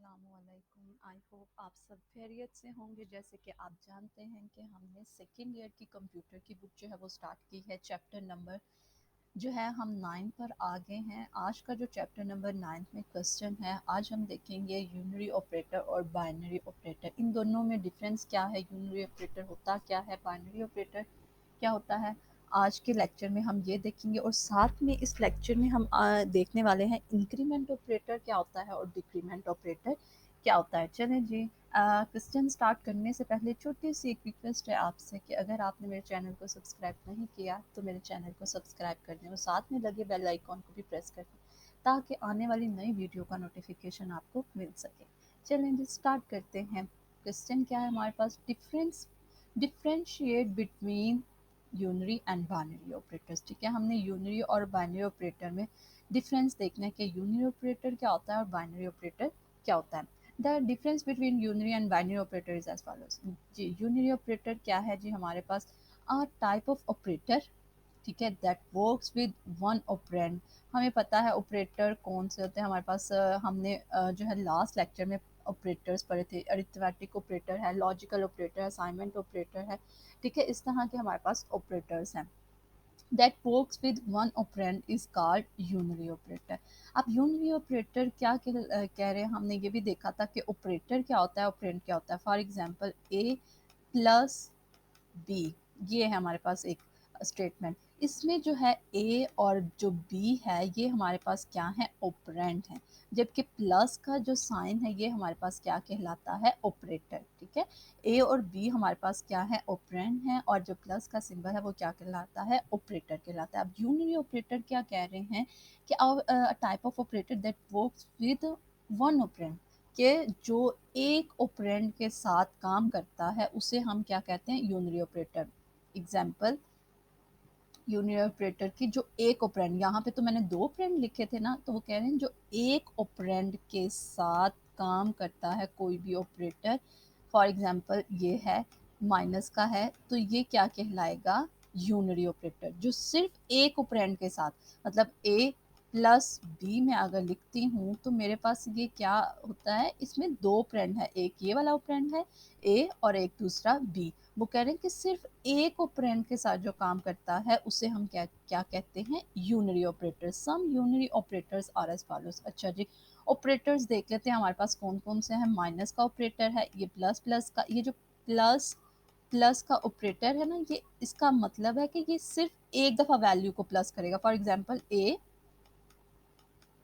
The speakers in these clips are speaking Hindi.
अस्सलामुअलैकुम। आई होप आप सब खैरियत से होंगे। जैसे कि आप जानते हैं कि हमने सेकेंड ईयर की कंप्यूटर की बुक जो है वो स्टार्ट की है। चैप्टर नंबर जो है हम 9 पर आ गए हैं। आज का जो चैप्टर नंबर 9 में क्वेश्चन है, आज हम देखेंगे यूनरी ऑपरेटर और बाइनरी ऑपरेटर, इन दोनों में डिफरेंस क्या है, यूनरी ऑपरेटर होता क्या है, बाइनरी ऑपरेटर क्या होता है। आज के लेक्चर में हम ये देखेंगे और साथ में इस लेक्चर में हम देखने वाले हैं इंक्रीमेंट ऑपरेटर क्या होता है और डिक्रीमेंट ऑपरेटर क्या होता है। चलें जी, क्वेश्चन स्टार्ट करने से पहले छोटी सी एक रिक्वेस्ट है आपसे कि अगर आपने मेरे चैनल को सब्सक्राइब नहीं किया तो मेरे चैनल को सब्सक्राइब कर दें और साथ में लगे बेल आइकॉन को भी प्रेस कर दें ताकि आने वाली नई वीडियो का नोटिफिकेशन आपको मिल सके। चलें जी, स्टार्ट करते हैं। क्वेश्चन क्या है हमारे पास, differentiate between unary and binary operators. ठीक है, हमने यूनरी और बाइनरी ऑपरेटर में डिफरेंस देखना है कि यूनरी ऑपरेटर क्या होता है और बाइनरी ऑपरेटर क्या होता है। The difference between unary and binary operator is as follows. जी, यूनरी ऑपरेटर क्या है जी, हमारे पास अ टाइप ऑफ ऑपरेटर, ठीक है, that works with one operand. हमें पता है ऑपरेटर कौन से होते हैं हमारे पास। हमने जो है लास्ट लेक्चर में ऑपरेटर्स पढ़े थे। अरिथमेटिक ऑपरेटर है, लॉजिकल ऑपरेटर है, असाइनमेंट ऑपरेटर है। ठीक है, इस तरह के हमारे पास ऑपरेटर्स हैं। That works with one operand is called unary operator. अब यूनरी ऑपरेटर क्या कह रहे हैं, हमने ये भी देखा था कि ऑपरेटर क्या होता है, ऑपरेंड क्या होता है। For example A plus B, ये है हमारे पास एक स्टेटमेंट। इसमें जो है ए और जो बी है ये हमारे पास क्या है, ऑपरेंड है। जबकि प्लस का जो साइन है ये हमारे पास क्या कहलाता है, ऑपरेटर। ठीक है, ए और बी हमारे पास क्या है, ऑपरेंड है, और जो प्लस का सिंबल है वो क्या कहलाता है, ऑपरेटर कहलाता है। अब यूनरी ऑपरेटर क्या कह रहे हैं कि type of operator that works with one operand, कि जो एक ऑपरेंड के साथ काम करता है उसे हम क्या कहते हैं, unary operator. Example union operator की जो एक ऑपरेंड, यहाँ पे तो मैंने दो ऑपरेंड लिखे थे ना, तो वो कह रहे हैं जो एक ऑपरेंड के साथ काम करता है कोई भी ऑपरेटर। फॉर एग्जांपल ये है माइनस का है, तो ये क्या कहलाएगा, यूनरी ऑपरेटर। जो सिर्फ एक ऑपरेंड के साथ, मतलब ए प्लस बी में अगर लिखती हूँ तो मेरे पास ये क्या होता है, इसमें दो ऑपरेंड है, एक ये वाला ऑपरेंड है ए और एक दूसरा बी। वो कह रहे हैं कि सिर्फ एक ऑपरेंड के साथ जो काम करता है उसे हम क्या क्या कहते हैं, unary operator. Some unary operators are as follows. अच्छा जी, ऑपरेटर्स देख लेते हैं हमारे पास कौन कौन से हैं। माइनस का ऑपरेटर है, ये प्लस प्लस का, ये जो प्लस प्लस का ऑपरेटर है ना, ये इसका मतलब है कि ये सिर्फ एक दफ़ा वैल्यू को प्लस करेगा। फॉर एग्जांपल ए,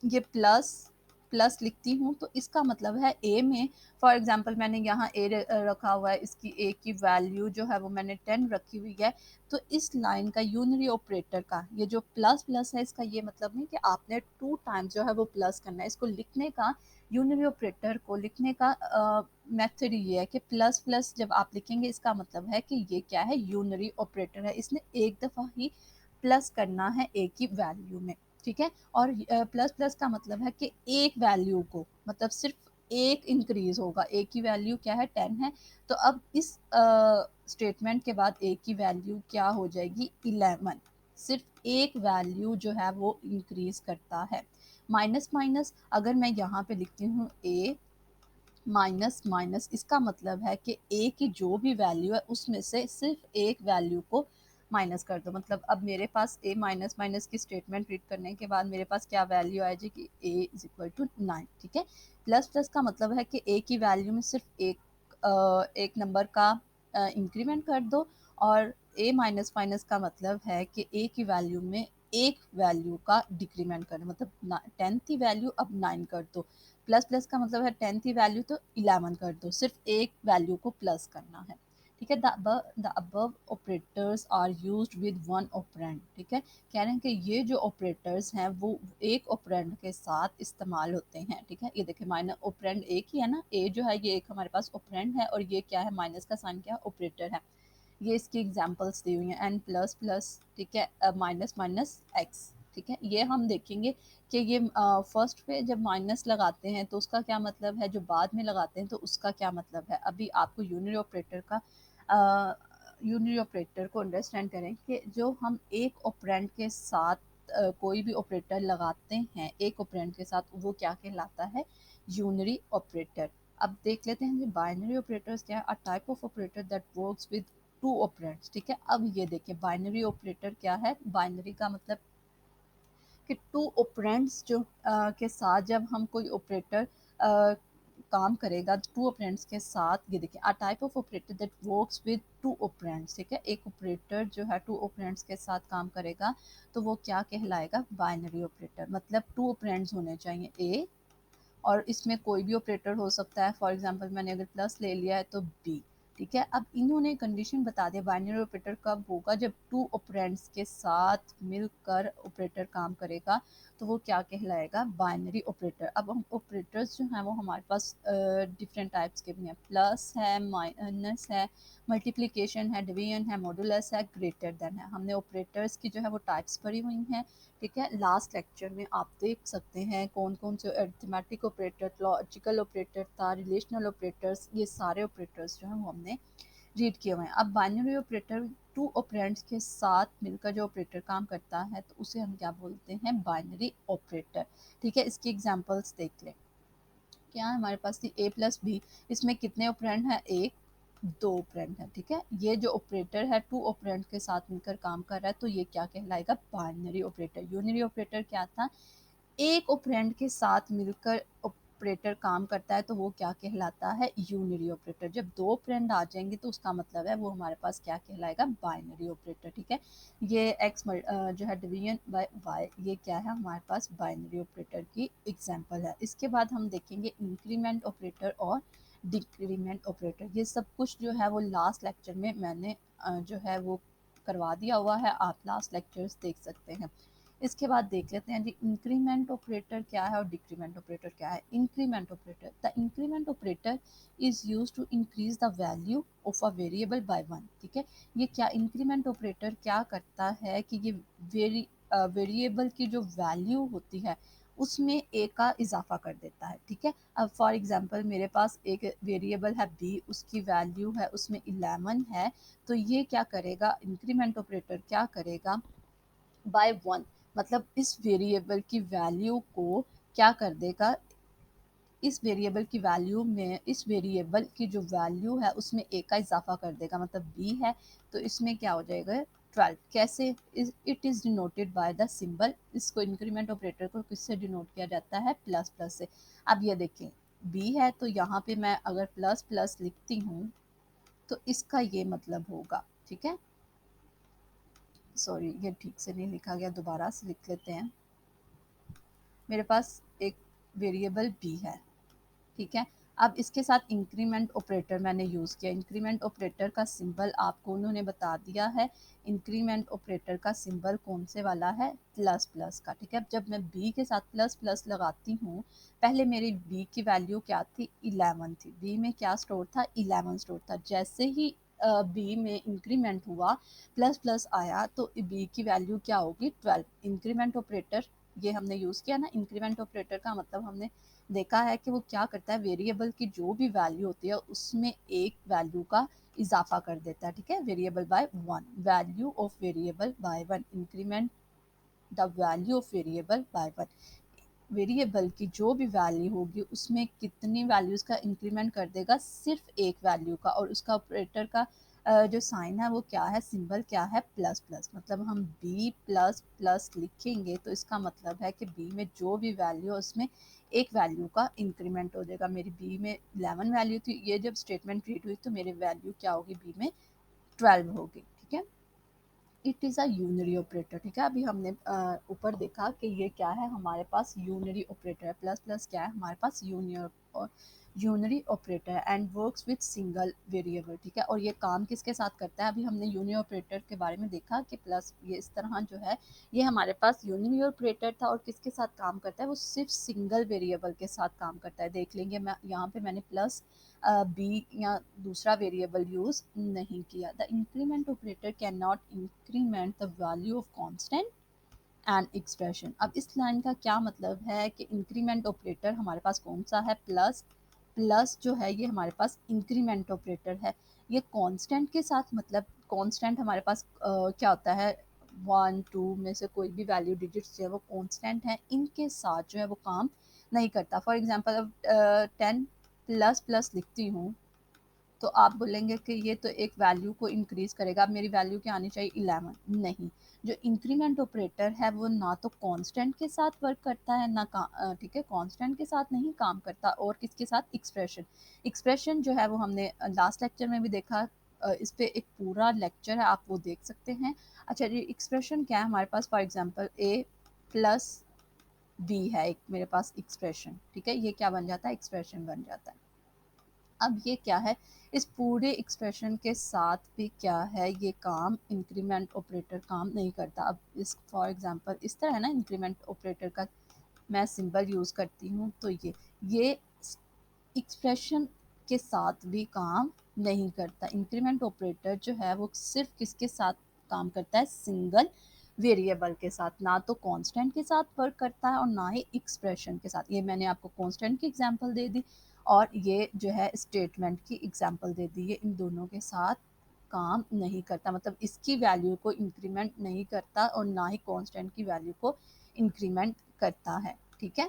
ये प्लस प्लस लिखती हूँ तो इसका मतलब है ए में, फॉर एग्जांपल मैंने यहाँ ए रखा हुआ है, इसकी ए की वैल्यू जो है वो मैंने 10 रखी हुई है। तो इस लाइन का यूनरी ऑपरेटर का ये जो प्लस प्लस है, इसका ये मतलब नहीं कि आपने 2 टाइम्स जो है वो प्लस करना है। इसको लिखने का, यूनरी ऑपरेटर को लिखने का मेथड ये है कि प्लस प्लस जब आप लिखेंगे इसका मतलब है कि ये क्या है, यूनरी ऑपरेटर है, इसने एक दफ़ा ही प्लस करना है ए की वैल्यू में। ठीक है, और प्लस प्लस का मतलब है कि एक वैल्यू को, मतलब सिर्फ एक इंक्रीज होगा। ए की वैल्यू क्या है, 10 है, तो अब इस स्टेटमेंट के बाद ए की वैल्यू क्या हो जाएगी, 11। सिर्फ एक वैल्यू जो है वो इंक्रीज करता है। माइनस माइनस अगर मैं यहाँ पे लिखती हूँ ए माइनस माइनस, इसका मतलब है कि ए की जो भी वैल्यू है उसमें से सिर्फ एक वैल्यू को माइनस कर दो। मतलब अब मेरे पास ए माइनस माइनस की स्टेटमेंट रीड करने के बाद मेरे पास क्या वैल्यू आ जाएगी, ए इज इक्वल टू 9। ठीक है, प्लस प्लस का मतलब है कि ए की वैल्यू में सिर्फ एक नंबर का इंक्रीमेंट कर दो, और ए माइनस माइनस का मतलब है कि ए की वैल्यू में एक वैल्यू का डिक्रीमेंट करना, मतलब 10 थी वैल्यू अब 9 कर दो। प्लस प्लस का मतलब है 10 थी वैल्यू तो 11 कर दो, सिर्फ एक वैल्यू को प्लस करना है। ठीक है, the above operators are used with one operand. ठीक है, कह रहे हैं कि ये जो ऑपरेटर्स हैं वो एक ऑपरेंड के साथ इस्तेमाल होते हैं। ठीक है, ये देखिए माइनस ऑपरेंड एक ही है ना, ए जो है ये एक हमारे पास ऑपरेंड है, और ये क्या है, माइनस का साइन क्या है, ऑपरेटर है। ये इसकी एग्जांपल्स दी हुई हैं, एन प्लस प्लस, ठीक है, माइनस माइनस एक्स। ठीक है, ये हम देखेंगे कि ये फर्स्ट पे जब माइनस लगाते हैं तो उसका क्या मतलब है, जो बाद में लगाते हैं तो उसका क्या मतलब है। अभी आपको यूनरी ऑपरेटर का यूनरी ऑपरेटर को अंडरस्टैंड करें कि जो हम एक ऑपरेंड के साथ कोई भी ऑपरेटर लगाते हैं एक ऑपरेंड के साथ, वो क्या कहलाता है, यूनरी ऑपरेटर। अब देख लेते हैं जी बाइनरी ऑपरेटर्स क्या है। अ type of operator that works with two operands, ठीक है। अब ये देखिए बाइनरी ऑपरेटर क्या है। बाइनरी का मतलब कि टू ऑपरेंड्स जो के साथ जब हम कोई ऑपरेटर काम करेगा टू ऑपरेंड्स के साथ। ये देखिए अ type of operator that works with two operands, ठीक है। एक ऑपरेटर जो है टू ऑपरेंड्स के साथ काम करेगा तो वो क्या कहलाएगा, बाइनरी ऑपरेटर। मतलब टू ऑपरेंड्स होने चाहिए ए, और इसमें कोई भी ऑपरेटर हो सकता है। फॉर एग्जांपल मैंने अगर प्लस ले लिया है तो बी, ठीक है। अब इन्होंने कंडीशन बता दिया बाइनरी ऑपरेटर कब होगा, जब टू ऑपरेंड्स के साथ मिलकर ऑपरेटर काम करेगा तो वो क्या कहलाएगा, बाइनरी ऑपरेटर। अब हम ऑपरेटर्स जो हैं वो हमारे पास डिफरेंट टाइप्स के भी हैं। प्लस है, माइनस है, मल्टीप्लिकेशन है, डिवीजन है, मॉडुलस है, ग्रेटर देन है। हमने ऑपरेटर्स की जो है वो टाइप्स पढ़ी हुई हैं, ठीक है। लास्ट लेक्चर में आप देख सकते हैं कौन कौन से अरिथमेटिक ऑपरेटर, लॉजिकल ऑपरेटर था, रिलेशनल ऑपरेटर्स, ये सारे ऑपरेटर्स जो हैं वो हमने रीड किए हुए हैं। अब बाइनरी ऑपरेटर टू ऑपरेंड्स के साथ मिलकर जो ऑपरेटर काम करता है तो उसे हम क्या बोलते हैं, बाइनरी ऑपरेटर, ठीक है। इसकी एग्जांपल्स देख लें। क्या है हमारे पास थी ए प्लस बी, इसमें कितने ऑपरेंड हैं, एक दो ऑपरेंड है, ठीक है। ये जो ऑपरेटर है टू ऑपरेंड के साथ मिलकर काम कर रहा है तो ये क्या कहलाएगा, बाइनरी ऑपरेटर। यूनरी ऑपरेटर क्या था, एक ऑपरेंड के साथ मिलकर ऑपरेटर काम करता है तो वो क्या कहलाता है, यूनरी ऑपरेटर। जब दो ऑपरेंड आ जाएंगे तो उसका मतलब है वो हमारे पास क्या कहलाएगा, बाइनरी ऑपरेटर, ठीक है। ये एक्स जो है डिवीजन बाय वाई, ये क्या है हमारे पास बाइनरी ऑपरेटर की एग्जांपल है। इसके बाद हम देखेंगे इंक्रीमेंट ऑपरेटर और डिक्रीमेंट ऑपरेटर। ये सब कुछ जो है वो लास्ट लेक्चर में मैंने जो है वो करवा दिया हुआ है, आप लास्ट लेक्चर्स देख सकते हैं। इसके बाद देख लेते हैं जी इंक्रीमेंट ऑपरेटर क्या है और डिक्रीमेंट ऑपरेटर क्या है। Increment operator, the increment operator is use to increase the value of a variable by one, ठीक है। ये क्या इंक्रीमेंट ऑपरेटर क्या करता है कि ये वेरिएबल की जो वैल्यू होती है उसमें ए का इजाफा कर देता है, ठीक है। अब फॉर एग्जांपल मेरे पास एक वेरिएबल है बी, उसकी वैल्यू है उसमें 11 है, तो ये क्या करेगा, इंक्रीमेंट ऑपरेटर क्या करेगा, बाय वन, मतलब इस वेरिएबल की वैल्यू को क्या कर देगा, इस वेरिएबल की वैल्यू में, इस वेरिएबल की जो वैल्यू है उसमें ए का इजाफा कर देगा। मतलब बी है तो इसमें क्या हो जाएगा, 12। कैसे, it is denoted by the symbol. इसको इंक्रीमेंट ऑपरेटर को किससे डिनोट किया जाता है, प्लस प्लस से। अब ये देखें बी है तो यहाँ पे मैं अगर प्लस प्लस लिखती हूँ तो इसका ये मतलब होगा, ठीक है। सॉरी ये ठीक से नहीं लिखा गया, दोबारा से लिख लेते हैं। मेरे पास एक वेरिएबल बी है, ठीक है। अब इसके साथ इंक्रीमेंट ऑपरेटर मैंने यूज़ किया। इंक्रीमेंट ऑपरेटर का सिंबल आपको उन्होंने बता दिया है। इंक्रीमेंट ऑपरेटर का सिंबल कौन से वाला है, प्लस प्लस का, ठीक है। जब मैं बी के साथ प्लस प्लस लगाती हूँ, पहले मेरी बी की वैल्यू क्या थी, 11 थी। बी में क्या स्टोर था, 11 स्टोर था। जैसे ही बी में इंक्रीमेंट हुआ, प्लस प्लस आया, तो बी की वैल्यू क्या होगी, 12। इंक्रीमेंट ऑपरेटर ये हमने यूज़ किया ना। इंक्रीमेंट ऑपरेटर का मतलब हमने देखा है कि वो क्या करता है, वेरिएबल की जो भी वैल्यू होती है उसमें एक वैल्यू का इजाफा कर देता है, ठीक है। Variable by one, value of variable by one, increment the value of variable by one. Variable की जो भी वैल्यू होगी उसमें कितनी वैल्यूज़ का इंक्रीमेंट कर देगा, सिर्फ एक वैल्यू का। और उसका ऑपरेटर का जो साइन है वो क्या है, सिंबल क्या है, प्लस प्लस। मतलब हम बी प्लस प्लस लिखेंगे तो इसका मतलब है कि बी में जो भी वैल्यू है उसमें एक वैल्यू का इंक्रीमेंट हो जाएगा। मेरी बी में 11 वैल्यू थी, ये जब स्टेटमेंट रीड हुई तो मेरी वैल्यू क्या होगी, बी में 12 होगी, ठीक है। It is a unary operator, ठीक है। अभी हमने ऊपर देखा कि ये क्या है, हमारे पास यूनरी ऑपरेटर है। प्लस प्लस क्या है, हमारे पास यूनरी ऑपरेटर है and works with single variable, ठीक है। और ये काम किसके साथ करता है, अभी हमने यूनरी ऑपरेटर के बारे में देखा कि प्लस ये इस तरह जो है ये हमारे पास यूनरी ऑपरेटर था और किसके साथ काम करता है, वो सिर्फ सिंगल वेरिएबल के साथ काम करता है। देख लेंगे, मैं यहाँ पे मैंने प्लस बी या दूसरा वेरिएबल यूज नहीं किया। The increment operator can not increment the value of constant and expression. अब इस लाइन का क्या मतलब है कि इंक्रीमेंट ऑपरेटर हमारे पास कौन सा है, प्लस। प्लस जो है ये हमारे पास इंक्रीमेंट ऑपरेटर है। ये कांस्टेंट के साथ, मतलब कांस्टेंट हमारे पास क्या होता है, 1 2 में से कोई भी वैल्यू डिजिट्स जो है वो कांस्टेंट है, इनके साथ जो है वो काम नहीं करता। फॉर एग्जांपल अब 10 प्लस प्लस लिखती हूँ तो आप बोलेंगे कि ये तो एक वैल्यू को इंक्रीज करेगा, अब मेरी वैल्यू क्या आनी चाहिए 11। नहीं, जो इंक्रीमेंट ऑपरेटर है वो ना तो कांस्टेंट के साथ वर्क करता है ना ठीक है, कांस्टेंट के साथ नहीं काम करता, और किसके साथ, एक्सप्रेशन। एक्सप्रेशन जो है वो हमने लास्ट लेक्चर में भी देखा, इस पे एक पूरा लेक्चर है, आप वो देख सकते हैं। अच्छा जी, एक्सप्रेशन क्या है हमारे पास, for example A plus B है एक मेरे पास एक्सप्रेशन, ठीक है, ये क्या बन जाता है, एक्सप्रेशन बन जाता है। अब ये क्या है, इस पूरे एक्सप्रेशन के साथ भी क्या है, ये काम इंक्रीमेंट ऑपरेटर काम नहीं करता। अब इस फॉर एग्जांपल इस तरह है ना, इंक्रीमेंट ऑपरेटर का मैं सिंबल यूज़ करती हूँ, तो ये एक्सप्रेशन के साथ भी काम नहीं करता। इंक्रीमेंट ऑपरेटर जो है वो सिर्फ किसके साथ काम करता है, सिंगल वेरिएबल के साथ, ना तो कांस्टेंट के साथ वर्क करता है और ना ही एक्सप्रेशन के साथ। ये मैंने आपको कांस्टेंट की एग्जांपल दे दी और ये जो है स्टेटमेंट की एग्जांपल दे दी, ये इन दोनों के साथ काम नहीं करता, मतलब इसकी वैल्यू को इंक्रीमेंट नहीं करता और ना ही कांस्टेंट की वैल्यू को इंक्रीमेंट करता है, ठीक है।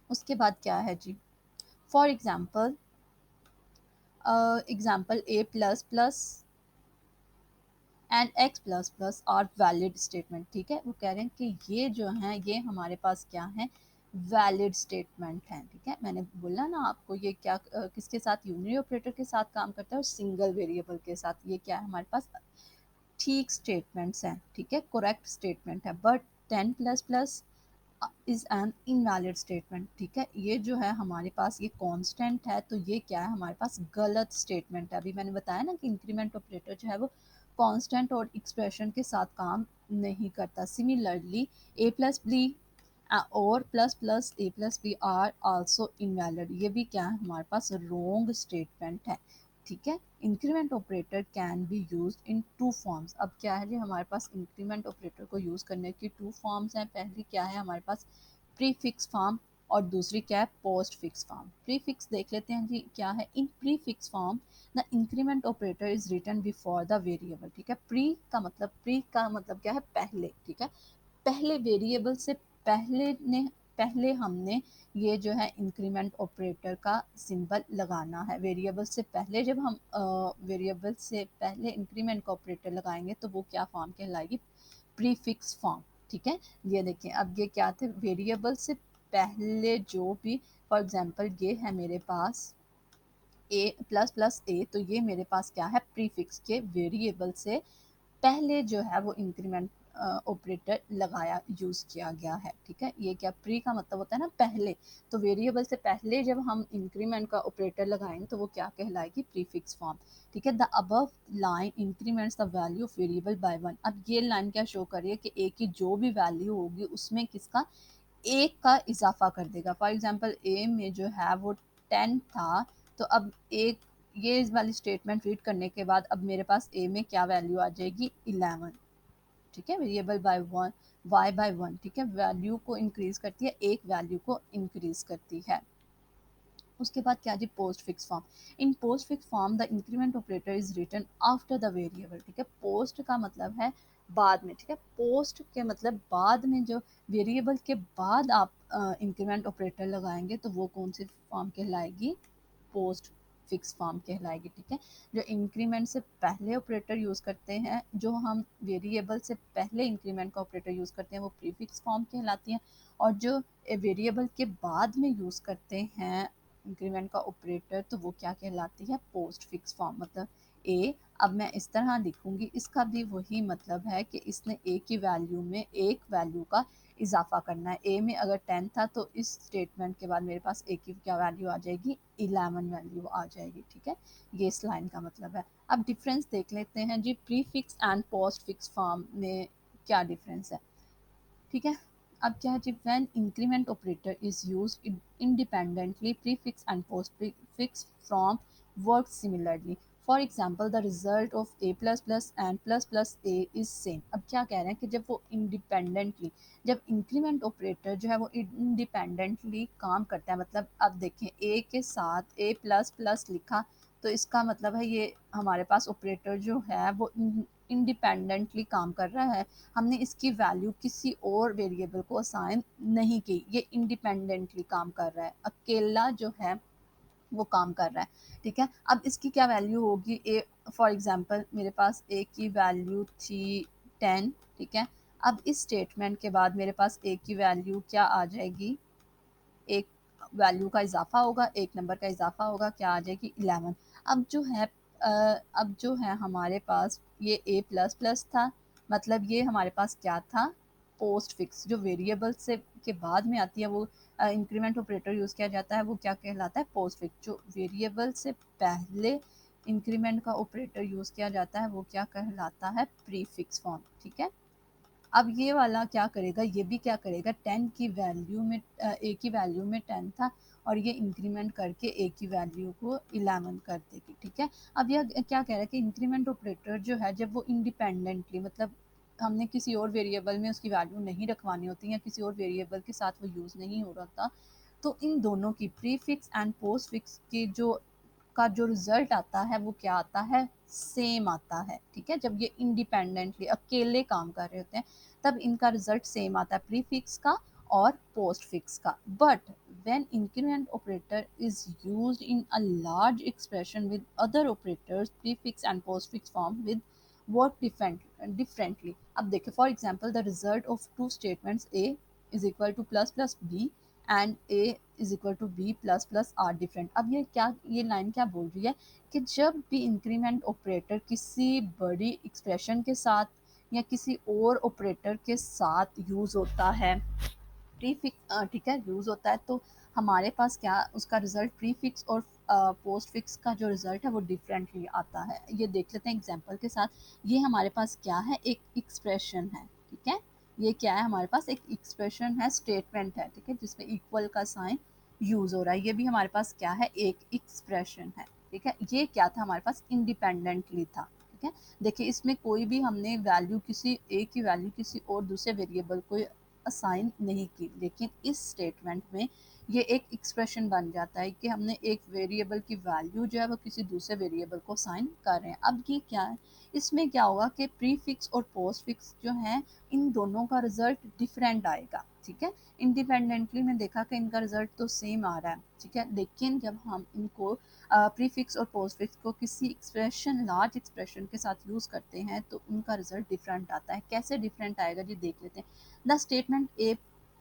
उसके बाद क्या है जी, for example example A plus plus and X plus plus are valid statement, ठीक है। वो कह रहे हैं कि ये जो है ये हमारे पास क्या है, वैलिड स्टेटमेंट है, ठीक है। मैंने बोला ना आपको ये क्या किसके साथ, यूनियन ऑपरेटर के साथ काम करता है और सिंगल वेरिएबल के साथ। ये क्या है हमारे पास, ठीक स्टेटमेंट्स हैं, ठीक है, करेक्ट स्टेटमेंट है। But 10 plus plus is an invalid statement, ठीक है। ये जो है हमारे पास ये कांस्टेंट है, तो ये क्या है हमारे पास गलत स्टेटमेंट है। अभी मैंने बताया ना कि इंक्रीमेंट ऑपरेटर जो है वो कांस्टेंट और एक्सप्रेशन के साथ काम नहीं करता। सिमिलरली ए प्लस बी और plus plus A plus B are also invalid, ये भी क्या है हमारे पास रॉन्ग स्टेटमेंट है, ठीक है। Increment operator can be use in two forms. अब क्या है जी, हमारे पास इंक्रीमेंट ऑपरेटर को यूज करने की टू फॉर्म्स हैं। पहली क्या है हमारे पास, प्री फिक्स फॉर्म, और दूसरी क्या है, postfix form. Prefix देख लेते हैं जी क्या है। In prefix form the increment operator is written before the variable, ठीक है। प्री का मतलब क्या है, पहले, ठीक है, पहले वेरिएबल से पहले हमने ये जो है इंक्रीमेंट ऑपरेटर का सिंबल लगाना है। वेरिएबल से पहले जब हम वेरिएबल से पहले इंक्रीमेंट का ऑपरेटर लगाएंगे तो वो क्या फॉर्म कहलाएगी, प्रीफिक्स फॉर्म, ठीक है। ये देखिए अब ये क्या थे, वेरिएबल से पहले जो भी, फॉर एग्जांपल ये है मेरे पास ए प्लस प्लस ए, तो ये मेरे पास क्या है, प्रीफिक्स के वेरिएबल से पहले जो है वो इंक्रीमेंट ऑपरेटर लगाया, यूज़ किया गया है, ठीक है। ये क्या, प्री का मतलब होता है ना पहले, तो वेरिएबल से पहले जब हम इंक्रीमेंट का ऑपरेटर लगाएंगे तो वो क्या कहलाएगी, प्रीफिक्स फॉर्म, ठीक है। The above line increments the value of variable by one. अब ये लाइन क्या शो कर रही है कि ए की जो भी वैल्यू होगी उसमें किसका, एक का इजाफा कर देगा। फॉर एग्जांपल ए में जो है वो 10 था, तो अब एक, ये इस वाली स्टेटमेंट रीड करने के बाद अब मेरे पास ए में क्या वैल्यू आ जाएगी, 11, ठीक है। Variable by one, Y by one, ठीक है, वैल्यू को इंक्रीज करती है, एक वैल्यू को इंक्रीज करती है। उसके बाद क्या जी, postfix form. In postfix form the increment operator is written after the variable, ठीक है। पोस्ट का मतलब है बाद में, ठीक है, पोस्ट के मतलब बाद में, जो वेरिएबल के बाद आप इंक्रीमेंट ऑपरेटर लगाएंगे तो वो कौन सी फॉर्म कहलाएगी, पोस्ट फिक्स फॉर्म कहलाएगी, ठीक है। जो इंक्रीमेंट से पहले ऑपरेटर यूज़ करते हैं, जो हम वेरिएबल से पहले इंक्रीमेंट का ऑपरेटर यूज़ करते हैं वो प्रीफिक्स फॉर्म कहलाती हैं, और जो वेरिएबल के बाद में यूज़ करते हैं इंक्रीमेंट का ऑपरेटर तो वो क्या कहलाती है, पोस्ट फिक्स फॉर्म। मतलब ए, अब मैं इस तरह लिखूंगी, इसका भी वही मतलब है कि इसने ए की वैल्यू में एक वैल्यू का इजाफा करना है। ए में अगर 10 था तो इस स्टेटमेंट के बाद मेरे पास ए की क्या वैल्यू आ जाएगी, 11 वैल्यू आ जाएगी, ठीक है। ये इस लाइन का मतलब है। अब डिफरेंस देख लेते हैं जी, prefix and postfix form में क्या डिफरेंस है, ठीक है। अब क्या है जी, when increment operator is used independently prefix and postfix from work similarly. For example the result of A plus plus and plus plus A is same. अब क्या कह रहे हैं कि जब वो इंडिपेंडेंटली, जब इंक्रीमेंट ऑपरेटर जो है वो इंडिपेंडेंटली काम करता है, मतलब अब देखें ए के साथ ए प्लस प्लस लिखा तो इसका मतलब है ये हमारे पास ऑपरेटर जो है वो इंडिपेंडेंटली काम कर रहा है, हमने इसकी वैल्यू किसी और वेरिएबल को असाइन नहीं की, ये इंडिपेंडेंटली काम कर रहा है, अकेला जो है वो काम कर रहा है। ठीक है, अब इसकी क्या वैल्यू होगी, ए फॉर एग्जांपल मेरे पास ए की वैल्यू थी 10। ठीक है, अब इस स्टेटमेंट के बाद मेरे पास ए की वैल्यू क्या आ जाएगी, एक वैल्यू का इजाफा होगा, एक नंबर का इजाफा होगा, क्या आ जाएगी 11। अब जो है अब जो है हमारे पास ये ए प्लस प्लस था, मतलब ये हमारे पास क्या था, पोस्ट फिक्स, जो वेरिएबल से के बाद में आती है वो इंक्रीमेंट ऑपरेटर यूज़ किया जाता है, वो क्या कहलाता है, पोस्ट फिक्स। जो वेरिएबल से पहले इंक्रीमेंट का ऑपरेटर यूज़ किया जाता है वो क्या कहलाता है, प्रीफिक्स फॉर्म। ठीक है, अब ये वाला क्या करेगा, ये भी क्या करेगा, 10 की वैल्यू में ए की वैल्यू में 10 था और ये इंक्रीमेंट करके ए की वैल्यू को 11 कर देगी। ठीक है, अब यह क्या कह रहा है कि इंक्रीमेंट ऑपरेटर जो है जब वो इंडिपेंडेंटली, मतलब हमने किसी और वेरिएबल में उसकी वैल्यू नहीं रखवानी होती या किसी और वेरिएबल के साथ वो यूज़ नहीं हो रहा था, तो इन दोनों की प्रीफिक्स एंड पोस्ट फिक्स के जो रिजल्ट आता है वो क्या आता है, सेम आता है। ठीक है, जब ये इंडिपेंडेंटली अकेले काम कर रहे होते हैं तब इनका रिजल्ट सेम आता है, प्रीफिक्स का और पोस्ट फिक्स का। But when increment operator is used in a large expression with other operators, prefix and postfix form with work differently. अब देखिए for example the result of two statements A is equal to plus plus B and A is equal to B plus plus are different. अब ये क्या, ये लाइन क्या बोल रही है कि जब भी इंक्रीमेंट ऑपरेटर किसी बड़ी एक्सप्रेशन के साथ या किसी और ऑपरेटर के साथ यूज़ होता है, प्रीफिक्स, ठीक है, यूज़ होता है, तो हमारे पास क्या उसका रिजल्ट प्रीफिक्स और पोस्ट फिक्स का जो रिजल्ट है वो डिफरेंटली आता है। ये देख लेते हैं एग्जांपल के साथ। ये हमारे पास क्या है, एक एक्सप्रेशन है। ठीक है, ये क्या है, हमारे पास एक एक्सप्रेशन है, स्टेटमेंट है। ठीक है, जिसमें इक्वल का साइन यूज़ हो रहा है, ये भी हमारे पास क्या है, एक एक्सप्रेशन है। ठीक है, ये क्या था हमारे पास, इंडिपेंडेंटली था। ठीक है, देखिए इसमें कोई भी हमने वैल्यू किसी ए की वैल्यू किसी और दूसरे वेरिएबल को असाइन नहीं की, लेकिन इस स्टेटमेंट में ये एक एक्सप्रेशन बन जाता है कि हमने एक वेरिएबल की वैल्यू जो है वो किसी दूसरे वेरिएबल को असाइन कर रहे हैं। अब ये क्या है, इसमें क्या होगा कि प्रीफिक्स और पोस्ट फिक्स जो है इन दोनों का रिजल्ट डिफरेंट आएगा। ठीक है, इंडिपेंडेंटली में देखा कि इनका रिजल्ट तो सेम आ रहा है। ठीक है, लेकिन जब हम इनको प्रीफिक्स और पोस्ट फिक्स को किसी एक्सप्रेशन, लार्ज एक्सप्रेशन के साथ यूज़ करते हैं तो उनका रिजल्ट डिफरेंट आता है। कैसे डिफरेंट आएगा जी, देख लेते हैं। The statement A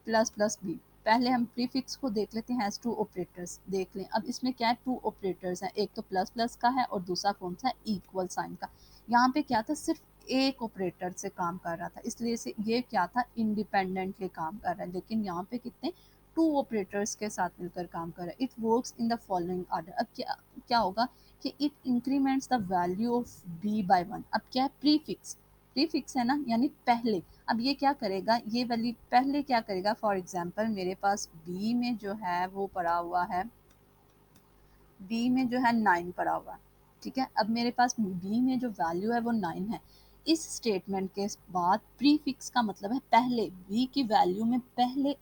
plus plus B, पहले हम प्रीफिक्स को देख लेते हैं, हैज़ टू ऑपरेटर्स देख लें। अब इसमें क्या है, टू ऑपरेटर्स हैं, एक तो प्लस प्लस का है और दूसरा कौन सा है, इक्वल साइन का। यहाँ पे क्या था, सिर्फ एक ऑपरेटर से काम कर रहा था, इसलिए से ये क्या था, इंडिपेंडेंटली काम कर रहा है। लेकिन यहाँ पे कितने, टू ऑपरेटर्स के साथ मिलकर काम कर रहा है। It works in the following order. अब क्या क्या होगा कि it increments the value of B by 1। अब क्या है, प्रीफिक्स, प्रीफिक्स है ना, यानी पहले। अब ये क्या करेगा, ये वाली पहले क्या करेगा, फॉर एग्जांपल मेरे पास बी में जो है वो पड़ा हुआ है, बी में जो है 9 पड़ा हुआ है। ठीक है, अब मेरे पास बी में जो वैल्यू है वो 9 है। इस स्टेटमेंट के बाद प्रीफिक्स का मतलब है पहले, बी की वैल्यू में पहले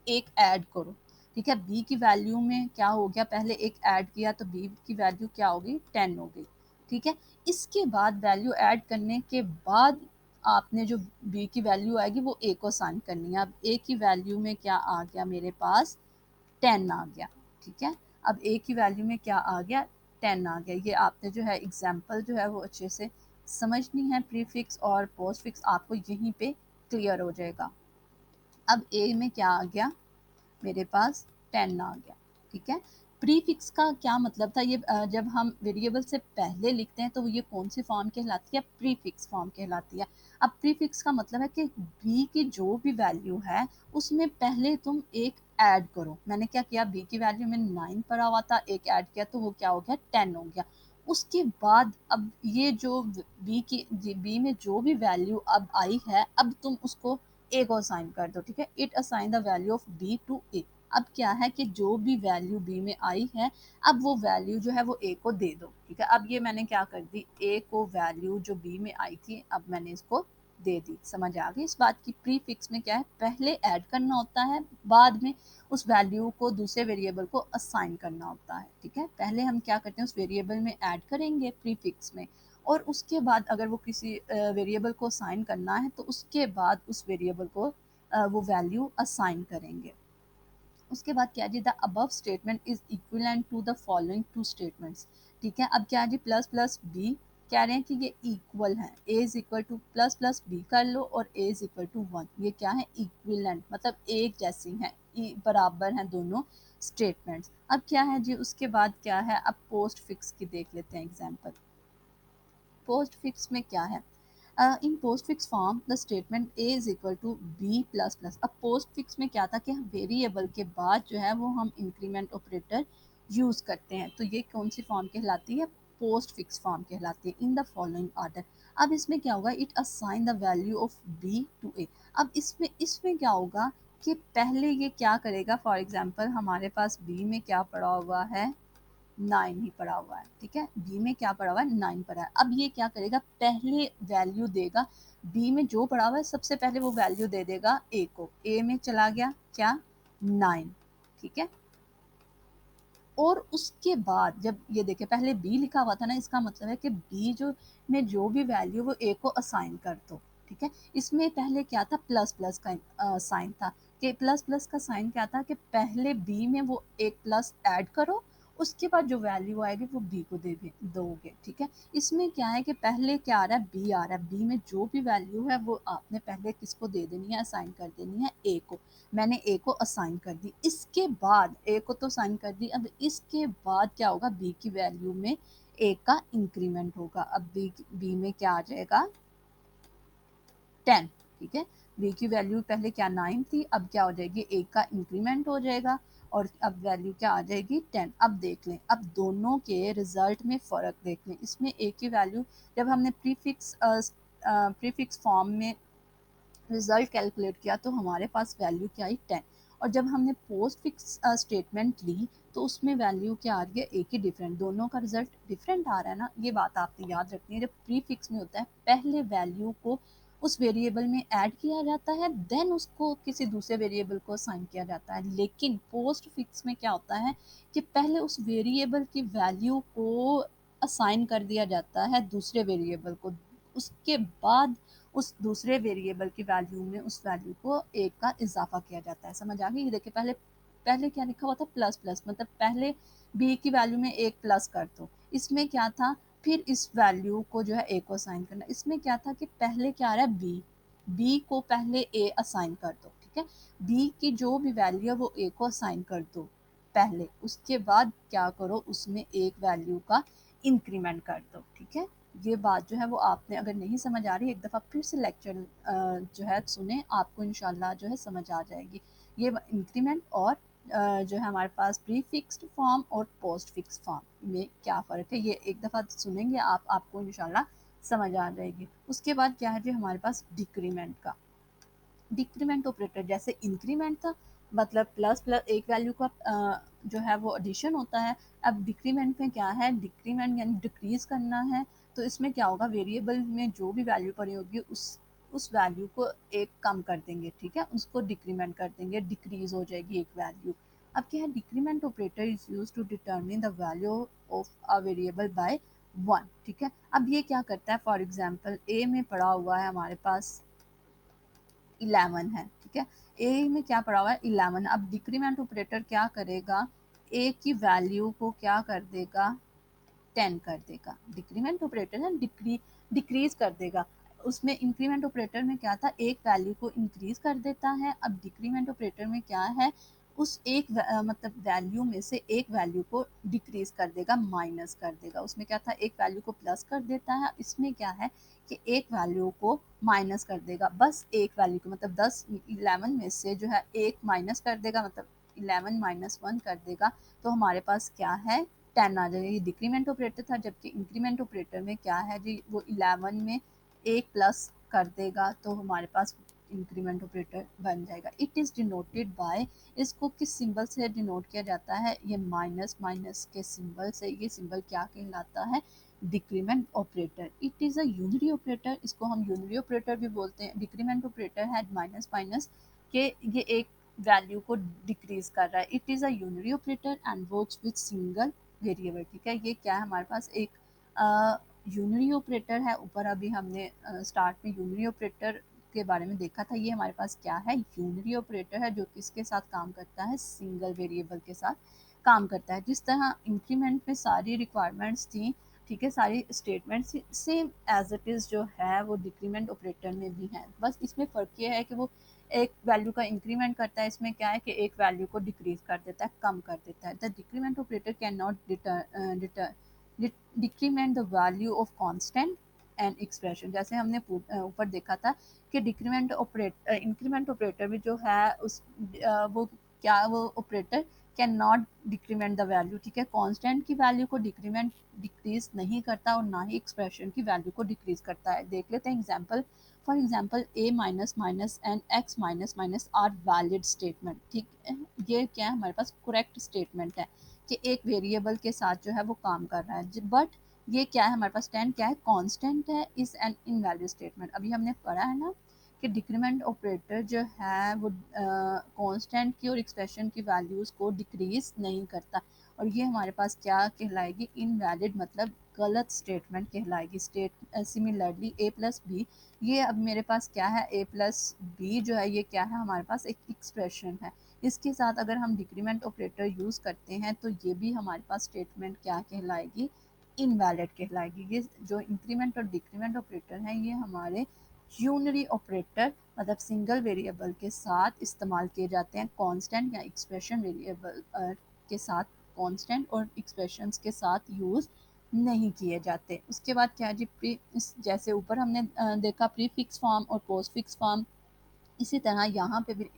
एक ऐड करो। ठीक है, बी की वैल्यू में क्या हो गया, पहले एक ऐड किया तो बी की वैल्यू क्या हो गई, 10 हो गई। ठीक है, इसके बाद वैल्यू ऐड करने के बाद आपने जो बी की वैल्यू आएगी वो ए को असाइन करनी है। अब ए की वैल्यू में क्या आ गया मेरे पास, 10 आ गया। ठीक है, अब ए की वैल्यू में क्या आ गया, 10 आ गया। ये आपने जो है एग्जाम्पल जो है वो अच्छे से समझनी है, प्रीफिक्स और पोस्ट फिक्स आपको यहीं पे क्लियर हो जाएगा। अब ए में क्या आ गया, मेरे पास 10 आ गया। ठीक है, प्रीफिक्स का क्या मतलब था, ये जब हम वेरिएबल से पहले लिखते हैं तो ये कौन सी फॉर्म कहलाती है, प्रीफिक्स फॉर्म कहलाती है। अब प्रीफिक्स का मतलब है कि बी की जो भी वैल्यू है उसमें पहले तुम एक ऐड करो। मैंने क्या किया, बी की वैल्यू में 9 पड़ा हुआ था, एक ऐड किया तो वो क्या हो गया, 10 हो गया। उसके बाद अब ये जो बी में जो भी वैल्यू अब आई है, अब तुम उसको ए को असाइन कर दो। ठीक है, it assign the value of B to A. अब क्या है कि जो भी वैल्यू बी में आई है अब वो वैल्यू जो है वो ए को दे दो। ठीक है, अब ये मैंने क्या कर दी, ए को वैल्यू जो बी में आई थी अब मैंने इसको दे दी। समझ आ गई इस बात की, प्रीफिक्स में क्या है, पहले ऐड करना होता है, बाद में उस वैल्यू को दूसरे वेरिएबल को असाइन करना होता है। ठीक है, पहले हम क्या करते हैं, उस वेरिएबल में ऐड करेंगे प्रीफिक्स में, और उसके बाद अगर वो किसी वेरिएबल को असाइन करना है तो उसके बाद उस वेरिएबल को वो वैल्यू असाइन करेंगे। उसके बाद क्या जी, the above statement is equivalent to the following two statements. ठीक है, अब क्या है जी, प्लस प्लस बी कह रहे हैं कि ये इक्वल है, A is equal to plus plus B कर लो और A is equal to one, ये क्या है, इक्विवेलेंट मतलब एक जैसी हैं, बराबर हैं दोनों स्टेटमेंट्स। अब क्या है जी, उसके बाद क्या है, अब पोस्ट फिक्स की देख लेते हैं एग्जाम्पल। पोस्ट फिक्स में क्या है, in postfix form the statement A is equal to B plus plus. अब पोस्ट फिक्स में क्या था कि हम वेरिएबल के बाद जो है वो हम इंक्रीमेंट ऑपरेटर यूज करते हैं, तो ये कौन सी फॉर्म कहलाती है, पोस्ट फिक्स फॉर्म कहलाती है, इन द फॉलोइंग ऑर्डर। अब इसमें क्या होगा, it assign the value of B to A. अब इसमें इसमें क्या होगा कि पहले ये क्या करेगा, फॉर एग्जाम्पल हमारे पास बी में क्या पड़ा हुआ है, 9 ही पड़ा हुआ है, ठीक है, बी में क्या पड़ा हुआ है, 9 पड़ा है। अब ये क्या करेगा, पहले वैल्यू देगा, बी में जो पड़ा हुआ है सबसे पहले वो वैल्यू दे देगा ए को, ए में चला गया क्या, 9, ठीक है। और उसके बाद जब ये देखे, पहले बी लिखा हुआ था ना, इसका मतलब है कि बी जो में जो भी वैल्यू वो ए को असाइन कर दो, ठीक है। इसमें पहले क्या था, प्लस प्लस का साइन था, कि प्लस प्लस का साइन क्या था कि पहले बी में वो एक प्लस ऐड करो, उसके बाद जो वैल्यू आएगी वो बी को दे दोगे, ठीक है। इसमें क्या है कि पहले क्या आ रहा है, बी आ रहा है, बी में जो भी वैल्यू है वो आपने पहले किसको दे देनी है, असाइन कर देनी है ए को। मैंने ए को असाइन कर दी, इसके बाद ए को तो असाइन कर दी, अब इसके बाद क्या होगा, बी की वैल्यू में ए का इंक्रीमेंट होगा। अब बी में क्या आ जाएगा, 10, ठीक है। बी की वैल्यू पहले क्या 9 थी, अब क्या हो जाएगी, ए का इंक्रीमेंट हो जाएगा और अब वैल्यू क्या आ जाएगी, 10। अब देख लें, अब दोनों के रिजल्ट में फ़र्क देख लें। इसमें ए की वैल्यू जब हमने प्रीफिक्स फॉर्म में रिजल्ट कैलकुलेट किया तो हमारे पास वैल्यू क्या आई, 10। और जब हमने पोस्ट फिक्स स्टेटमेंट ली तो उसमें वैल्यू क्या आ रही है, एक ही डिफरेंट, दोनों का रिजल्ट डिफरेंट आ रहा है ना, ये बात आपने याद रखनी है। जब प्री फिक्स में होता है पहले वैल्यू को उस वेरिएबल में ऐड किया जाता है, देन उसको किसी दूसरे वेरिएबल को असाइन किया जाता है। लेकिन पोस्ट फिक्स में क्या होता है कि पहले उस वेरिएबल की वैल्यू को असाइन कर दिया जाता है दूसरे वेरिएबल को, उसके बाद उस दूसरे वेरिएबल की वैल्यू में उस वैल्यू को एक का इजाफा किया जाता है। समझ आ गई, ये देखिए, पहले पहले क्या लिखा हुआ था, प्लस प्लस, मतलब पहले बी की वैल्यू में एक प्लस कर दो, इसमें क्या था, फिर इस वैल्यू को जो है ए को असाइन करना। इसमें क्या था कि पहले क्या आ रहा है, बी, बी को पहले ए असाइन कर दो, ठीक है, बी की जो भी वैल्यू है वो ए को असाइन कर दो पहले, उसके बाद क्या करो, उसमें एक वैल्यू का इंक्रीमेंट कर दो, ठीक है। ये बात जो है वो आपने अगर नहीं समझ आ रही, एक दफ़ा फिर से लेक्चर जो है सुने, आपको इंशाल्लाह जो है समझ आ जाएगी। ये इंक्रीमेंट और जो है हमारे पास प्री फिक्स्ड फॉर्म और पोस्ट फिक्स फॉर्म में क्या फ़र्क है, ये एक दफ़ा सुनेंगे आप, आपको इंशाल्लाह समझ आ जाएगी। उसके बाद क्या है जी, हमारे पास डिक्रीमेंट का, डिक्रीमेंट ऑपरेटर जैसे इंक्रीमेंट था, मतलब प्लस प्लस एक वैल्यू का जो है वो एडिशन होता है। अब डिक्रीमेंट में क्या है, डिक्रीमेंट यानी डिक्रीज करना है, तो इसमें क्या होगा, वेरिएबल में जो भी वैल्यू पड़ी होगी उस वैल्यू को एक कम कर देंगे, ठीक है, उसको डिक्रीमेंट कर देंगे, डिक्रीज हो जाएगी एक वैल्यू। अब क्या है, decrement operator is use to determine the value of a variable by 1, ठीक है। अब ये क्या करता है, फॉर एग्जांपल ए में पड़ा हुआ है हमारे पास 11 है, ठीक है, ए में क्या पड़ा हुआ है, 11। अब डिक्रीमेंट ऑपरेटर क्या करेगा, ए की वैल्यू को क्या कर देगा, 10 कर देगा। डिक्रीमेंट ऑपरेटर है, डिक्रीज कर देगा। उसमें इंक्रीमेंट ऑपरेटर में क्या था, एक वैल्यू को इंक्रीज कर देता है। अब डिक्रीमेंट ऑपरेटर में क्या है, उस एक मतलब वैल्यू में से एक वैल्यू को डिक्रीज कर देगा, माइनस कर देगा। उसमें क्या था, एक वैल्यू को प्लस कर देता है, इसमें क्या है कि एक वैल्यू को माइनस कर देगा, बस एक वैल्यू को, मतलब 11 में से जो है एक माइनस कर देगा, मतलब 11 माइनस 1 कर देगा, तो हमारे पास क्या है, 10 आ जाएगा। ये डिक्रीमेंट ऑपरेटर था, जबकि इंक्रीमेंट ऑपरेटर में क्या है जी, वो 11 में एक प्लस कर देगा तो हमारे पास इंक्रीमेंट ऑपरेटर बन जाएगा। इट इज़ डिनोटेड बाय, इसको किस सिंबल से डिनोट किया जाता है, ये माइनस माइनस के सिंबल से। ये सिंबल क्या कहलाता है, decrement operator. It is a unary operator, इसको हम यूनरी ऑपरेटर भी बोलते हैं। डिक्रीमेंट ऑपरेटर है माइनस माइनस के, ये एक वैल्यू को डिक्रीज कर रहा है। It is a unary operator and works with single variable, ठीक है। ये क्या है, हमारे पास एक यूनरी ऑपरेटर है, ऊपर अभी हमने स्टार्ट में यूनरी ऑपरेटर के बारे में देखा था। ये हमारे पास क्या है, यूनरी ऑपरेटर है जो किसके साथ काम करता है, सिंगल वेरिएबल के साथ काम करता है। जिस तरह इंक्रीमेंट में सारी रिक्वायरमेंट्स थी, ठीक है, सारी statements same as it is जो है वो डिक्रीमेंट ऑपरेटर में भी है। बस इसमें फ़र्क ये है कि वो एक वैल्यू का इंक्रीमेंट करता है, इसमें क्या है कि एक वैल्यू को डिक्रीज कर देता है, कम कर देता है। The decrement operator can not decrement the value of constant and expression. जैसे हमने ऊपर देखा था कि डिक्रीमेंट ऑपरेटर इंक्रीमेंट ऑपरेटर भी जो है उस वो क्या, वो operator can not decrement the value, ठीक है, कांस्टेंट की वैल्यू को डिक्रीज नहीं करता और ना ही एक्सप्रेशन की वैल्यू को डिक्रीज करता है। देख लेते हैं example. For example a minus minus and x minus minus are valid statement, ठीक है, ये क्या है, हमारे पास करेक्ट स्टेटमेंट है कि एक वेरिएबल के साथ जो है वो काम कर रहा है। बट ये क्या है, हमारे पास 10 क्या है, कांस्टेंट है, इज एन इनवैलिड स्टेटमेंट। अभी हमने पढ़ा है ना कि डिक्रीमेंट ऑपरेटर जो है वो कांस्टेंट की और एक्सप्रेशन की वैल्यूज़ को डिक्रीज नहीं करता। और ये हमारे पास क्या कहलाएगी, इनवैलिड, मतलब गलत स्टेटमेंट कहलाएगी। सिमिलरली ए प्लस बी, ये अब मेरे पास क्या है, ए प्लस बी जो है ये क्या है, हमारे पास एक एक्सप्रेशन है। इसके साथ अगर हम डिक्रीमेंट ऑपरेटर यूज़ करते हैं तो ये भी हमारे पास स्टेटमेंट क्या कहलाएगी, इनवैलिड कहलाएगी। ये जो इंक्रीमेंट और डिक्रीमेंट ऑपरेटर हैं ये हमारे यूनरी ऑपरेटर मतलब सिंगल वेरिएबल के साथ इस्तेमाल किए जाते हैं, कांस्टेंट या एक्सप्रेशन वेरिएबल के साथ, कांस्टेंट और एक्सप्रेशंस के साथ यूज़ नहीं किए जाते। उसके बाद क्या जी, जैसे ऊपर हमने देखा प्री फिक्स फॉर्म और पोस्ट फिक्स फॉर्म, इसी तरह यहाँ पे भी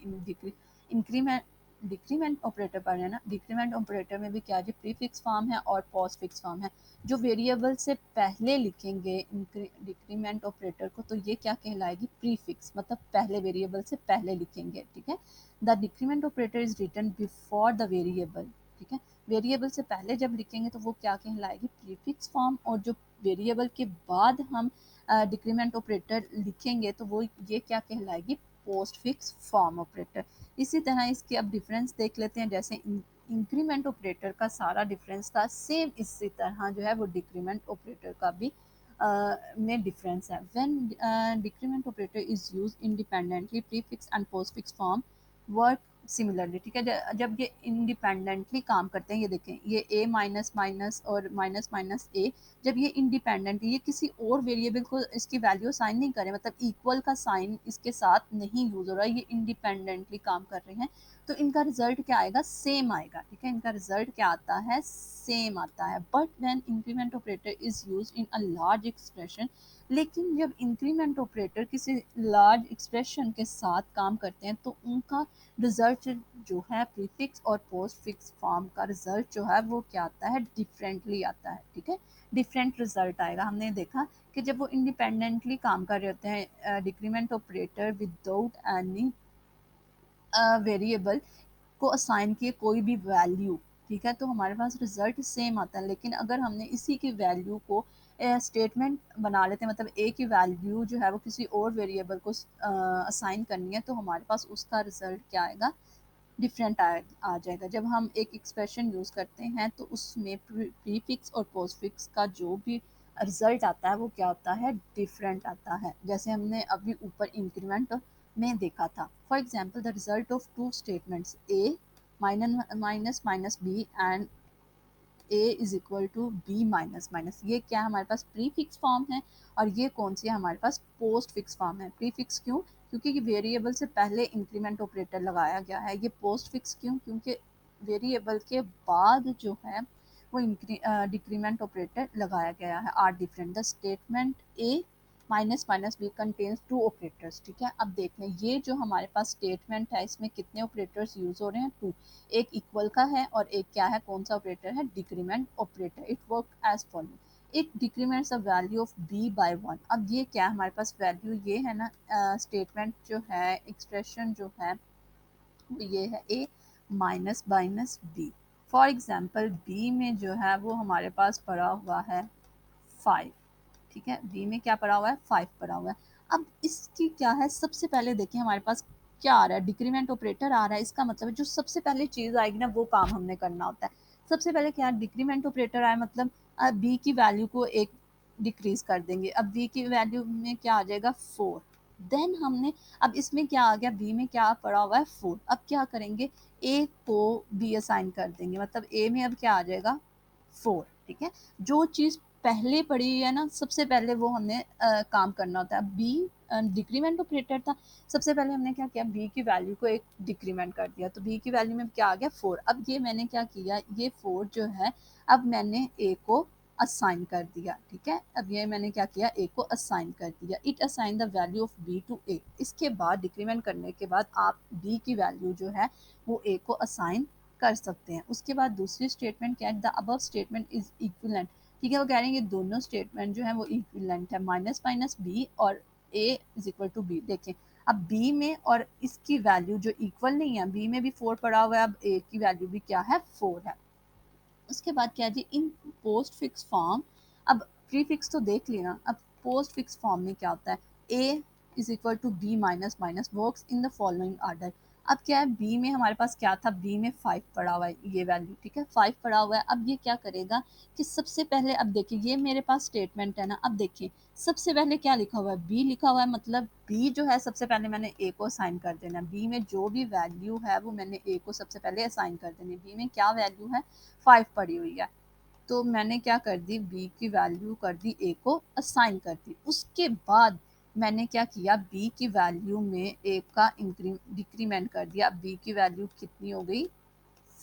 इंक्रीमेंट डिक्रीमेंट ऑपरेटर पर है ना, डिक्रीमेंट ऑपरेटर में भी क्या जी, प्री फिक्स फॉर्म है और पोस्ट फिक्स फॉर्म है। जो वेरिएबल से पहले लिखेंगे डिक्रीमेंट ऑपरेटर को तो ये क्या कहलाएगी, प्री फिक्स, मतलब पहले वेरिएबल से पहले लिखेंगे, ठीक है। The decrement operator is written before the variable, ठीक है, वेरिएबल से पहले जब लिखेंगे तो वो क्या कहलाएगी, प्री फिक्स फॉर्म। और जो वेरिएबल के बाद हम डिक्रीमेंट ऑपरेटर लिखेंगे तो वो ये क्या कहलाएगी, पोस्ट फिक्स फॉर्म ऑपरेटर। इसी तरह इसके अब डिफरेंस देख लेते हैं। जैसे इंक्रीमेंट ऑपरेटर का सारा डिफरेंस था, सेम इसी तरह जो है वो डिक्रीमेंट ऑपरेटर का भी में डिफरेंस है। When decrement operator is used independently, prefix and postfix form work similarly, ठीक है। जब ये इंडिपेंडेंटली काम करते हैं, ये देखें, ये a माइनस माइनस और माइनस माइनस a, जब ये इंडिपेंडेंट, ये किसी और वेरिएबल को इसकी वैल्यू साइन नहीं करे, मतलब इक्वल का साइन इसके साथ नहीं यूज हो रहा है, ये इंडिपेंडेंटली काम कर रहे हैं, तो इनका रिजल्ट क्या आएगा, सेम आएगा, ठीक है, इनका रिजल्ट क्या आता है, सेम आता है। But when increment operator is use in a large expression, लेकिन जब इंक्रीमेंट ऑपरेटर किसी लार्ज एक्सप्रेशन के साथ काम करते हैं तो उनका रिजल्ट जो है प्रीफिक्स और पोस्ट फिक्स फॉर्म का रिजल्ट जो है वो क्या आता है, डिफरेंटली आता है, ठीक है, डिफरेंट रिजल्ट आएगा। हमने देखा कि जब वो इंडिपेंडेंटली काम कर रहे होते हैं decrement operator without any variable को असाइन किए कोई भी वैल्यू, ठीक है, तो हमारे पास रिजल्ट सेम आता है। लेकिन अगर हमने इसी की वैल्यू को स्टेटमेंट बना लेते हैं, मतलब ए की वैल्यू जो है वो किसी और वेरिएबल को असाइन करनी है, तो हमारे पास उसका रिजल्ट क्या आएगा, डिफरेंट आ जाएगा। जब हम एक एक्सप्रेशन यूज़ करते हैं तो उसमें प्रीफिक्स और पोस्टफिक्स का जो भी रिजल्ट आता है वो क्या होता है, डिफरेंट आता है। जैसे हमने अभी ऊपर इंक्रीमेंट में देखा था। For example the result of two statements A minus minus B and A is equal to B minus minus, ये क्या है, हमारे पास प्री फिक्स फॉर्म है। और ये कौन सी है, हमारे पास पोस्ट फिक्स फॉर्म है। प्री फिक्स क्यों, क्योंकि ये वेरिएबल से पहले इंक्रीमेंट ऑपरेटर लगाया गया है। ये पोस्ट फिक्स क्यों, क्योंकि वेरिएबल के बाद जो है वो डिक्रीमेंट ऑपरेटर लगाया गया है। Are different the statement A minus minus B contains two operators, ठीक है। अब देख लें, ये जो हमारे पास स्टेटमेंट है इसमें कितने ऑपरेटर्स यूज हो रहे हैं, टू। एक इक्वल का है और एक क्या है, कौन सा ऑपरेटर है, decrement operator. It work as follow, it decrements the value of B by one. अब ये क्या है, हमारे पास वैल्यू ये है ना, स्टेटमेंट जो है, एक्सप्रेशन जो है वो ये है A minus minus B. For example B में जो है वो हमारे पास पड़ा हुआ है 5, ठीक है, बी में क्या पड़ा हुआ है, 5 पड़ा हुआ है। अब इसकी क्या है, सबसे पहले देखिए हमारे पास क्या आ रहा है, डिक्रीमेंट ऑपरेटर आ रहा है। इसका मतलब जो सबसे पहले चीज़ आएगी ना वो काम हमने करना होता है। सबसे पहले क्या डिक्रीमेंट ऑपरेटर आया, मतलब बी की वैल्यू को एक डिक्रीज कर देंगे। अब बी की वैल्यू में क्या आ जाएगा 4। देन हमने अब इसमें क्या आ गया, बी में क्या पड़ा हुआ है 4। अब क्या करेंगे, ए को बी असाइन कर देंगे, मतलब ए में अब क्या आ जाएगा 4। ठीक है, जो चीज़ पहले पड़ी है ना, सबसे पहले वो हमने काम करना होता है। बी डिक्रीमेंट ऑपरेटर था, सबसे पहले हमने क्या किया, बी की वैल्यू को एक डिक्रीमेंट कर दिया, तो बी की वैल्यू में क्या आ गया 4। अब ये मैंने क्या किया, ये 4 जो है अब मैंने ए को असाइन कर दिया। ठीक है, अब ये मैंने क्या किया, ए को असाइन कर दिया। It assign the value of B to A. इसके बाद डिक्रीमेंट करने के बाद आप बी की वैल्यू जो है वो ए को असाइन कर सकते हैं। उसके बाद दूसरी स्टेटमेंट क्या है, the above statement is equivalent. ठीक है, वो कह रहे हैं ये दोनों स्टेटमेंट जो है वो इक्विवेलेंट है, माइनस माइनस बी और A is equal to B. देखें, अब बी में और इसकी वैल्यू जो इक्वल नहीं है, बी में भी 4 पड़ा हुआ है, अब ए की वैल्यू भी क्या है 4 है। उसके बाद क्या जी, इन पोस्ट फिक्स फॉर्म, अब प्री फिक्स तो देख लेना, अब पोस्ट फिक्स फॉर्म में क्या होता है, A is equal to B minus minus works in the following order. अब क्या है, बी में हमारे पास क्या था, बी में 5 पड़ा हुआ है, ये वैल्यू ठीक है 5 पड़ा हुआ है। अब ये क्या करेगा कि सबसे पहले, अब देखिए ये मेरे पास स्टेटमेंट है ना, अब देखिए सबसे पहले क्या लिखा हुआ है, बी लिखा हुआ है, मतलब बी जो है सबसे पहले मैंने ए को असाइन कर देना। बी में जो भी वैल्यू है वो मैंने ए को सबसे पहले असाइन कर देनी। बी में क्या वैल्यू है 5 पड़ी हुई है, तो मैंने क्या कर दी, बी की वैल्यू कर दी, ए को असाइन कर दी। उसके बाद मैंने क्या किया, बी की वैल्यू में ए का डिक्रीमेंट कर दिया। अब बी की वैल्यू कितनी हो गई,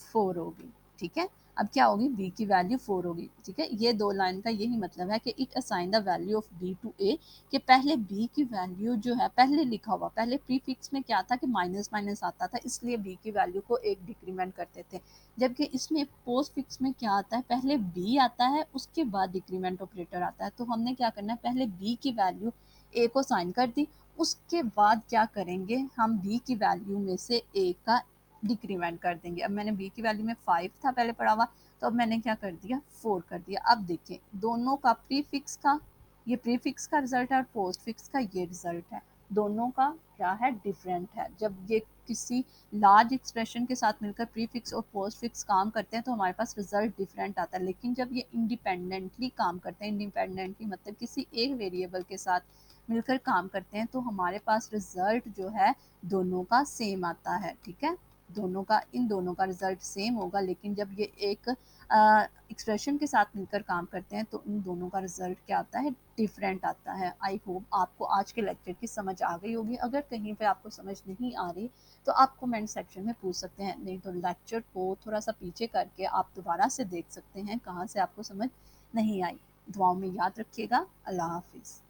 4 होगी। ठीक है, अब क्या होगी, बी की वैल्यू 4 होगी। ठीक है, ये दो लाइन का यही मतलब है कि it assign the value of B to A, कि पहले बी की वैल्यू जो है पहले लिखा हुआ, पहले प्रीफिक्स में क्या था कि माइनस माइनस आता था, इसलिए बी की वैल्यू को एक डिक्रीमेंट करते थे। जबकि इसमें पोस्ट फिक्स में क्या आता है, पहले बी आता है उसके बाद डिक्रीमेंट ऑपरेटर आता है। तो हमने क्या करना है, पहले बी की वैल्यू ए को साइन कर दी, उसके बाद क्या करेंगे, हम बी की वैल्यू में से ए का डिक्रीमेंट कर देंगे। अब मैंने बी की वैल्यू में 5 था पहले पड़ा हुआ, तो अब मैंने क्या कर दिया 4 कर दिया। अब देखिए दोनों का प्रीफिक्स का, ये प्रीफिक्स का रिजल्ट है और पोस्ट फिक्स का ये रिजल्ट है, दोनों का क्या है डिफरेंट है। जब ये किसी लार्ज एक्सप्रेशन के साथ मिलकर प्रीफिक्स और पोस्ट फिक्स काम करते हैं तो हमारे पास रिजल्ट डिफरेंट आता है, लेकिन जब ये इंडिपेंडेंटली काम करते हैं, इंडिपेंडेंटली मतलब किसी एक वेरिएबल के साथ मिलकर काम करते हैं, तो हमारे पास रिजल्ट जो है दोनों का सेम आता है। ठीक है, दोनों का, इन दोनों का रिजल्ट सेम होगा, लेकिन जब ये एक एक्सप्रेशन के साथ मिलकर काम करते हैं तो इन दोनों का रिजल्ट क्या आता है, डिफरेंट आता है। आई होप आपको आज के लेक्चर की समझ आ गई होगी। अगर कहीं पे आपको समझ नहीं आ रही तो आप कमेंट सेक्शन में पूछ सकते हैं, नहीं तो लेक्चर को थोड़ा सा पीछे करके आप दोबारा से देख सकते हैं कहाँ से आपको समझ नहीं आई। दुआओं में याद रखिएगा। अल्लाह हाफिज़।